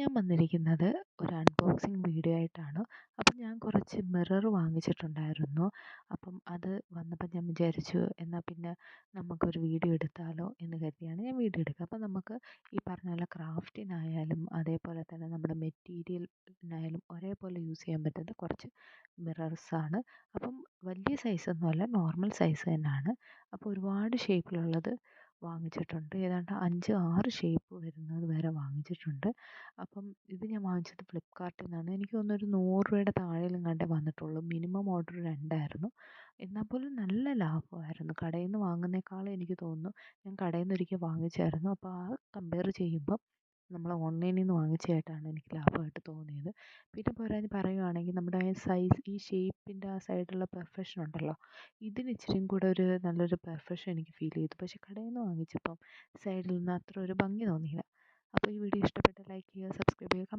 ഞാൻ വന്നിരിക്കുന്നത് ഒരു അൺബോക്സിങ് വീഡിയോ ആയിട്ടാണ്. അപ്പം ഞാൻ കുറച്ച് മിറർ വാങ്ങിച്ചിട്ടുണ്ടായിരുന്നു. അപ്പം അത് വന്നപ്പോൾ ഞാൻ വിചാരിച്ചു എന്നാൽ പിന്നെ നമുക്കൊരു വീഡിയോ എടുത്താലോ എന്ന് കരുതിയാണ് ഞാൻ വീഡിയോ എടുക്കുക. അപ്പം നമുക്ക് ഈ പറഞ്ഞ പോലെ ക്രാഫ്റ്റിനായാലും അതേപോലെ തന്നെ നമ്മുടെ മെറ്റീരിയലിനായാലും ഒരേപോലെ യൂസ് ചെയ്യാൻ പറ്റുന്ന കുറച്ച് മിറർസാണ്. അപ്പം വലിയ സൈസൊന്നുമല്ല, നോർമൽ സൈസ് തന്നെയാണ്. അപ്പോൾ ഒരുപാട് ഷേപ്പിലുള്ളത് വാങ്ങിച്ചിട്ടുണ്ട്. ഏതാണ്ട് 5, 6 ഷേപ്പ് വരുന്നത് വരെ വാങ്ങിച്ചിട്ടുണ്ട്. അപ്പം ഇത് ഞാൻ വാങ്ങിച്ചത് ഫ്ലിപ്പ്കാർട്ടിൽ നിന്നാണ്. എനിക്ക് തോന്നുന്നു ഒരു 100 രൂപയുടെ താഴെയെങ്ങാണ്ടേ വന്നിട്ടുള്ളൂ. മിനിമം ഓർഡർ 2 ആയിരുന്നു. എന്നാൽ പോലും നല്ല ലാഭമായിരുന്നു. കടയിൽ നിന്ന് വാങ്ങുന്നേക്കാളും എനിക്ക് തോന്നുന്നു, ഞാൻ കടയിൽ നിന്ന് ഒരിക്കൽ വാങ്ങിച്ചായിരുന്നു. അപ്പോൾ ആ കമ്പയർ ചെയ്യുമ്പം നമ്മൾ ഓൺലൈനിൽ നിന്ന് വാങ്ങിച്ചതായിട്ടാണ് എനിക്ക് ലാഭമായിട്ട് തോന്നിയത്. പിന്നെ പോരാഞ്ഞ് പറയുകയാണെങ്കിൽ നമ്മുടെ സൈസ്, ഈ ഷേപ്പിൻ്റെ ആ സൈഡിലുള്ള പെർഫെക്ഷൻ ഉണ്ടല്ലോ, ഇതിന് ഇച്ചിരിയും കൂടെ ഒരു നല്ലൊരു പെർഫെക്ഷൻ എനിക്ക് ഫീൽ ചെയ്തു. പക്ഷേ കടയിൽ നിന്ന് വാങ്ങിച്ചപ്പം സൈഡിൽ നിന്ന് അത്ര ഒരു ഭംഗി തോന്നിയില്ല. അപ്പോൾ ഈ വീഡിയോ ഇഷ്ടപ്പെട്ട ലൈക്ക് ചെയ്യുക, സബ്സ്ക്രൈബ് ചെയ്യുക, കമൻറ്റ്